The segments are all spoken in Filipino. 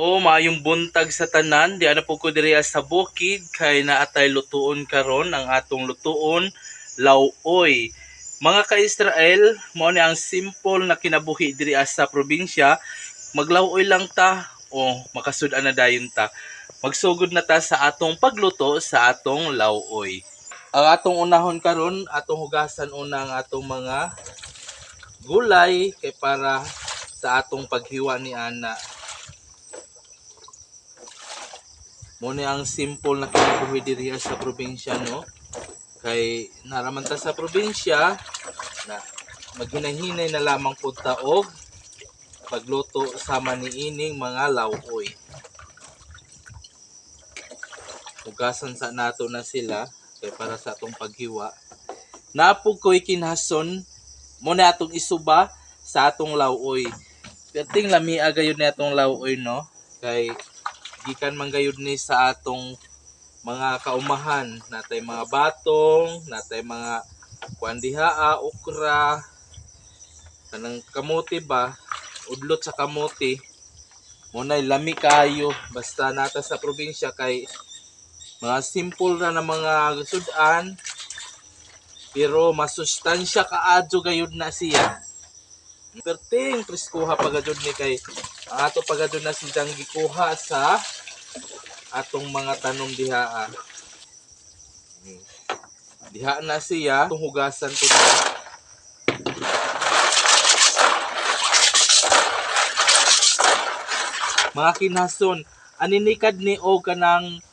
O maayong buntag sa tanan, di ana po ko diri sa bukid kay naatay lutuon karon ang atong lutuon lauoy. Mga ka-Israel, mao ni ang simple na kinabuhi diri sa probinsya, maglauoy lang ta o makasud-an na dayon ta. Magsugod na ta sa atong pagluto sa atong lauoy. Ang atong unahon karon, atong hugasan una ang atong mga gulay kay para sa atong paghiwa ni ana. Muna ang simple na kinabuhi diri sa probinsya, no? Kay naraman ta sa probinsya na maghinay-hinay na lamang pud ta og pagluto sama ni ining mga lauoy. Hugasan sa nato na sila kay para sa atong paghiwa. Napog ko'y kinhason muna atong isuba sa atong lauoy. Perting lamia gayud ni atong lauoy, no? Kay gikan man gayud ni sa atong mga kaumahan, natay mga batong, natay mga kuandihaa, okra, kanang kamote ba, udlot sa kamote. Munay lami kayo basta nata sa probinsya kay mga simple na mga sudan pero masustansya kaadyo gayud na siya. Perting preskuha pagadud ni kay ang ato pagadud na silang gikuha sa atong mga tanom diha. Diha na siya, itong hugasan ko na. Mga kinhason, aninikad ni o kanang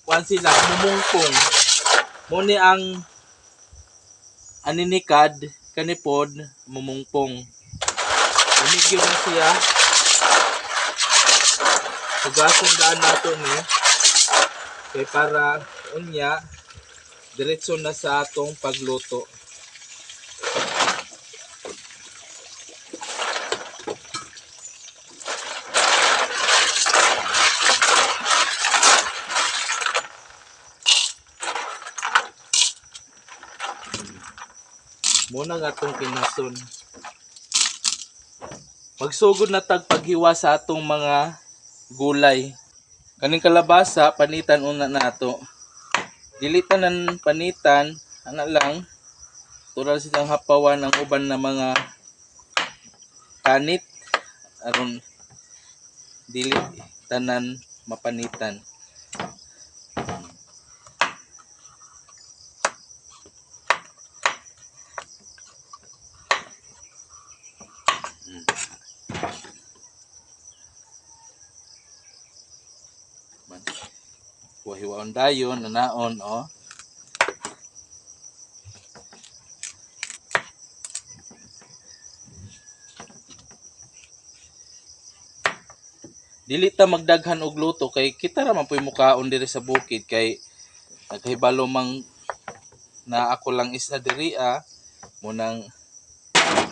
kuan sila mumungkong. Muni ang aninikad kanipod mumungkong. Umigyo na siya. Hugasan daan nato ni kay para unya diretso na sa atong pagluto. Muna nga itong kinason. Magsugod na tag paghiwa sa atong mga gulay. Kaning kalabasa, panitan una nato. Dilitan ng panitan, ana lang, tural silang hapawan ng uban na mga kanit aron dili tanan mapanitan. Hiwaon dayon, nanaon, oh. Dili ta magdaghan og luto kay kita ra man puy mukaon diri sa bukid kay naghibalo mang na ako lang isa diri munang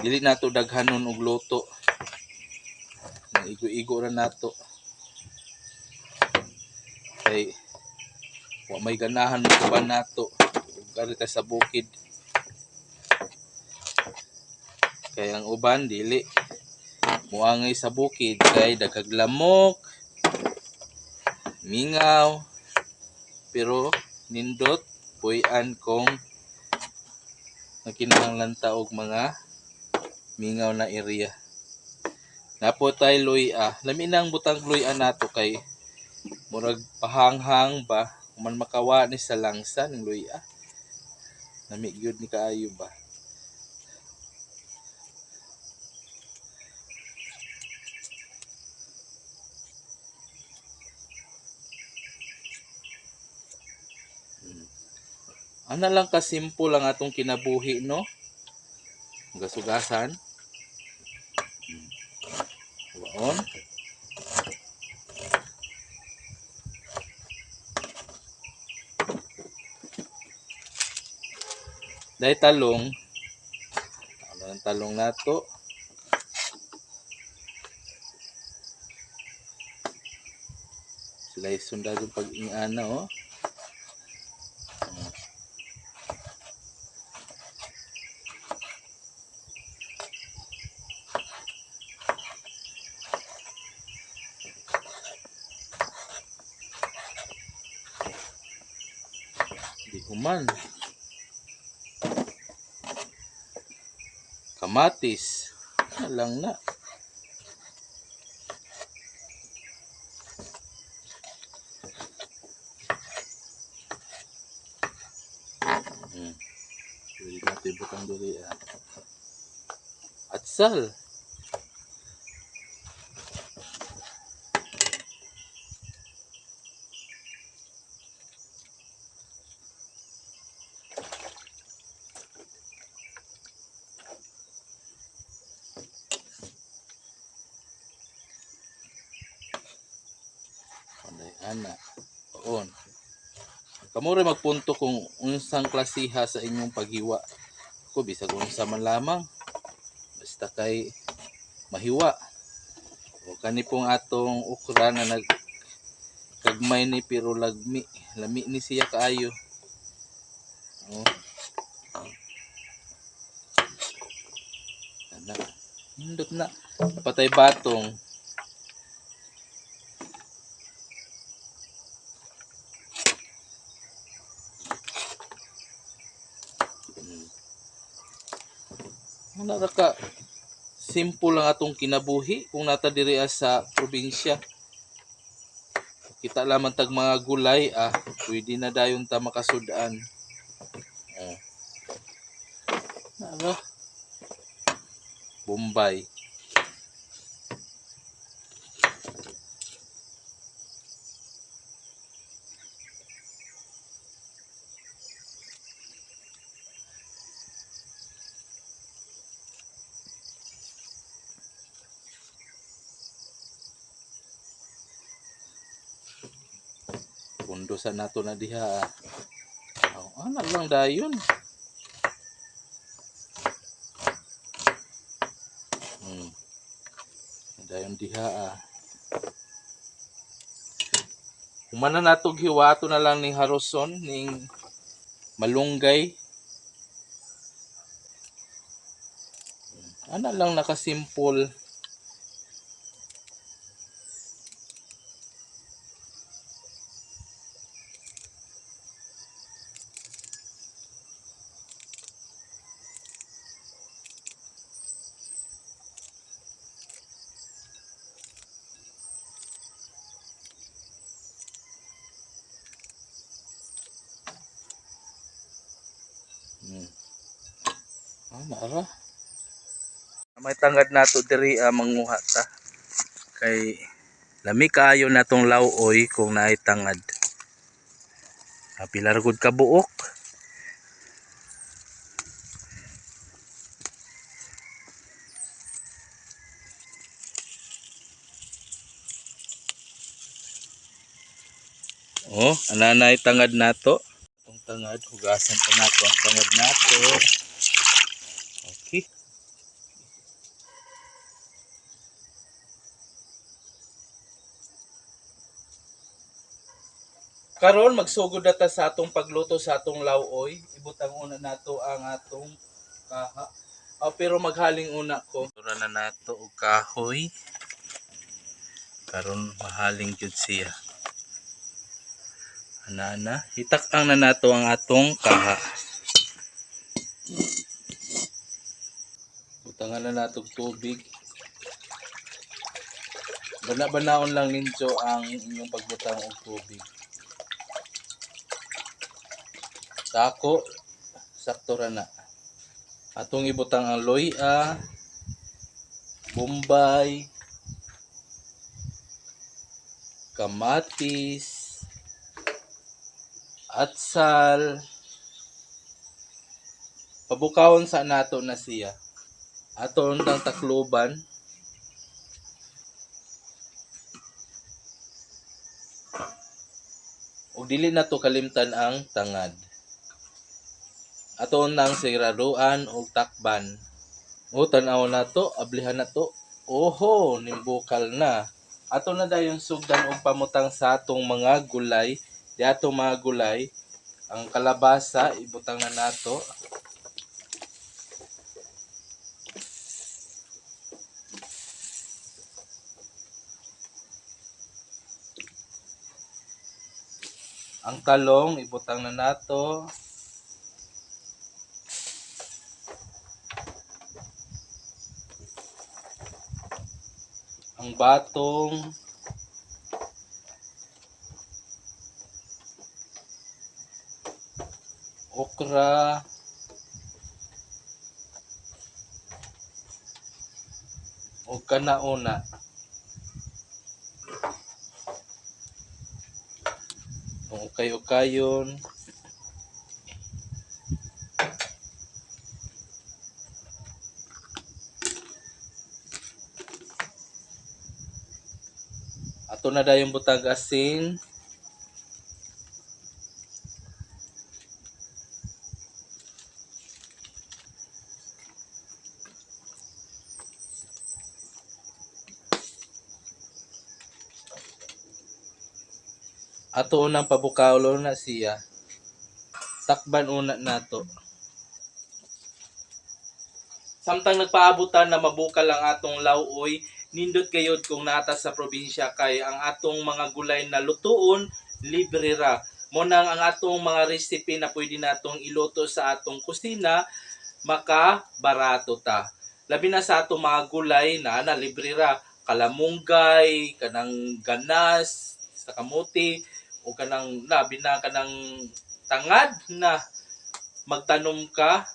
dili nato daghanon og luto. Igo-igo ra nato. Kay wa may ganahan mo nato kari ka sa bukid. Kay ang uban dili muangay sa bukid kay daghag lamok, mingaw, pero nindot puy-an kong nakinahanglan ta og mga mingaw na area. Napo tay luya. Lami nang butang luya nato kay murag pahanghang ba man makawa ni sa langsa ng luya. Lami gyud ni kaayo ba. Ana lang ka simple lang atong kinabuhi, no? Gasugasan. Waon. Dahil talong. Ano ang talong nato? Sila isunda yung pag-ingana, oh. Human. Kamatis. Lang na. Pwede natin butang diri. Atsal. Ana. On. Kamo rin magpunto kung unsang klasiha sa inyong paghiwa. Ko bisag unsa man lamang. Basta kay mahiwa. O kani pong atong ukra na nagkagmay ni pero lagmi. Lami ni siya kaayo. O. Ana. Hindot na. Patay batong. Ano ka simple lang atong kinabuhi kung nata diri sa probinsya. Kita lamang tag mga gulay pwede na dayon ta makasud-an. Ano? Bombay. Pundo sa nato na diha. Ano lang dayon. Dayon diha. Humana natog hiwato na lang ning haroson ning malunggay. Ana lang nakasimple. Ara. May tangad nato diri manguha ta. Kay lami kaayo natong lawoy kung naay tangad. Pilar gud ka buok. Ananay tangad nato. Itong tangad hugasan pa nato ang tangad nato. Okay. Karon magsugod na ta sa atong pagluto sa atong lawoy. Ibutang una nato ang atong kaha. Pero maghaling una ko. Tura na nato og kahoy. Karon mahaling jud siya. Ana hitak-ang na nato ang atong kaha. Butangan na nato og tubig. Bana-banaon lang ninyo ang inyong pagbutang og tubig. Dako sakto ra na. Atong ibutang ang loya, bombay, kamatis, atsal. Pabukawon sa nato na siya. Aton tang takloban. Ug dili nato kalimtan ang tangad. Aton nang siraduan og takban. Tan-aw nato, ablihan nato. Oho, nimbukal na. Ato na dayon sugdan og pamutang sa atong mga gulay. Di atong mga gulay, ang kalabasa ibutang na nato. Ang talong ibutang na nato. ang batong, okra, o kanauna. Itong ukay-ukayon. Ato na dayong butang asin. Ato unang pabukawlo na siya. Takban una nato. Samtang nagpaabutan na mabukal ang atong lauoy, nindot gayod kung nata sa probinsya kay ang atong mga gulay na lutuon, libre ra. Monang ang atong mga recipe na pwede natong iluto sa atong kusina, maka barato ta. Labi na sa atong mga gulay na libre ra. Kalamunggay, kanang ganas, sa kamuti, o kanang labi na kanang tangad na magtanom ka,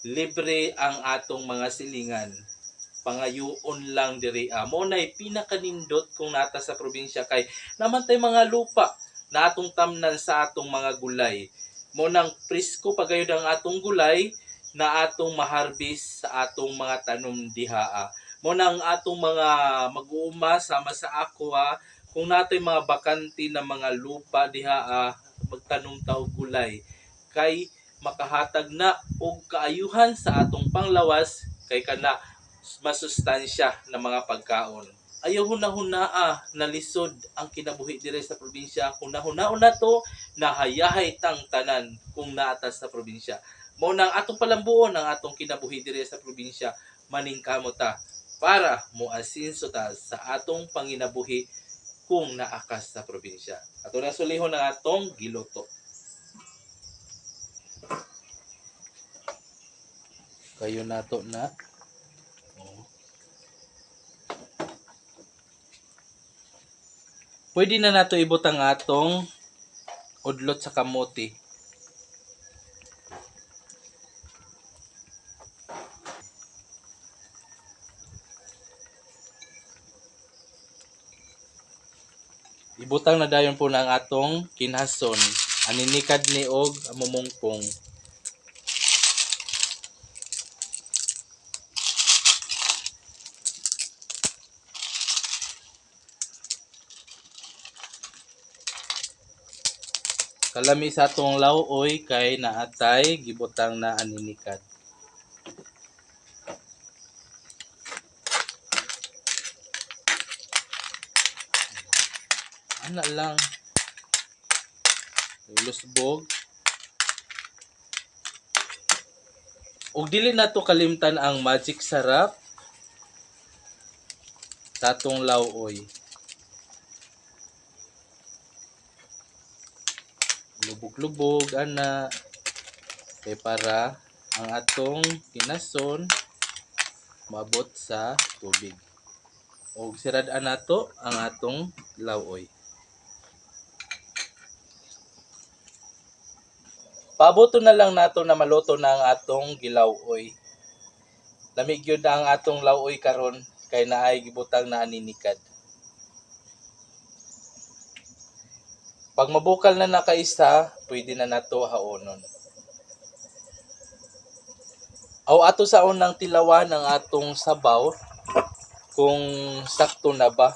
libre ang atong mga silingan. Pangayuon lang diri. Mo nay pinakanindot kung nata sa probinsya kay naman tay mga lupa na atong tamnan sa atong mga gulay. Mo nang presko pagayod ang atong gulay na atong maharbis sa atong mga tanom diha. Mo nang atong mga mag-uuma sama sa ako kung natoy mga bakante na mga lupa diha magtanom ta og gulay kay makahatag na og kaayuhan sa atong panglawas kay kana masustansya ng mga pagkaon. Ayaw hunahunaa na lisod ang kinabuhi dire sa probinsya. Hunahunao na to nahayahay tang tanan kung naatas sa probinsya. Mao nang atong palambuon ang atong kinabuhi dire sa probinsya maningkamo ta para moasinso ta sa atong panginabuhi kung naakas sa probinsya. Ato na sulihon ang atong giluto. Kayo nato na. Pwede na nato ibutang atong udlot sa kamote. Ibutang na dayon po na ang atong kinhason. Aninikad ni og amumungpong. Kalami sa atong lauoy kay naatay gibutang na aninikad. Ana lang. Lusbog. Ug dili nato kalimtan ang magic sarap sa atong lauoy. Lubog-lubog ana kay para ang atong kinason maabot sa tubig. Og sirad-an nato ang atong lauoy. Paboto na lang nato na maluto na ang atong gilauoy. Lamig gyud na ang atong lauoy karon kay naay gibutang na aninikad. Pag mabukal na nakaisa, pwede na nato haonon. Aw ato sa unang tilawan ang atong sabaw kung sakto na ba.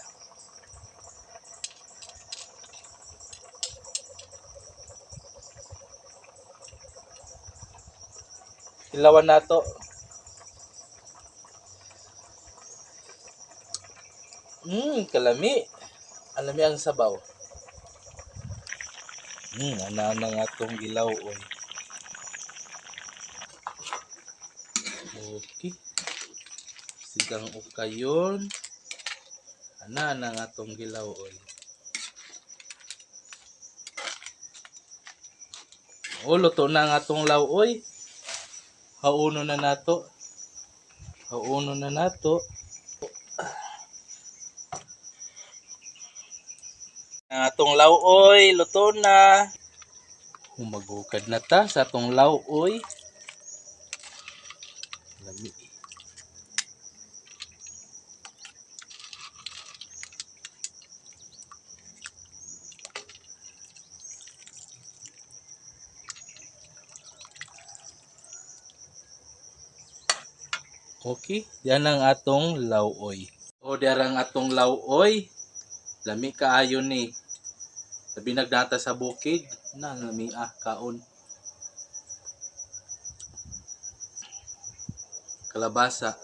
Tilawan nato. Kalami. Alami ang sabaw. Ana nga atong gilauoy. Okay. Sigang ukayon. Ana nga atong gilauoy. Luto na ang atong lauoy. Hauno na nato. Ang atong lauoy, luto na. Humagukad na ta sa atong lauoy. Lami. Okay, yan ang atong lauoy. O darang atong lauoy. Lami kaayo ni. Sabi nagdata sa bukid. Na, lami kaon. Kalabasa.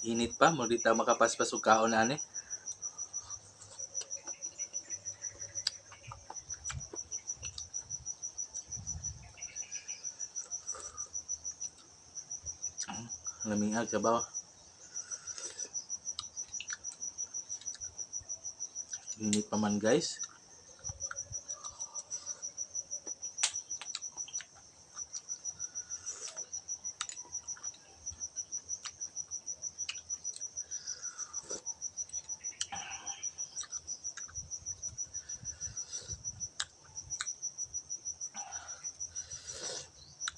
Init pa, mo di ta makapaspas og kaon ani. Lamig kabaw. Init pa man guys.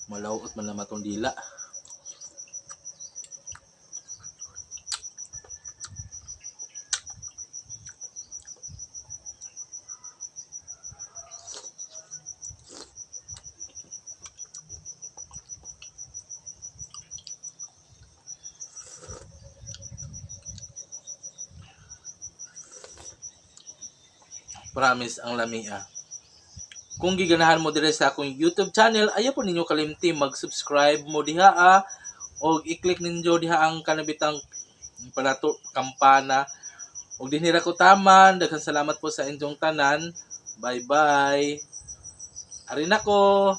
Malawot man naman itong dila. Promise ang lamia. Kung giganahan mo dire sa akong YouTube channel, ayaw po ninyo kalimti mag-subscribe mo diha o i-click ninyo diha ang kanabitang palato kampana. Og dinhira ko taman, daghang salamat po sa inyong tanan. Bye bye. Ari na ko.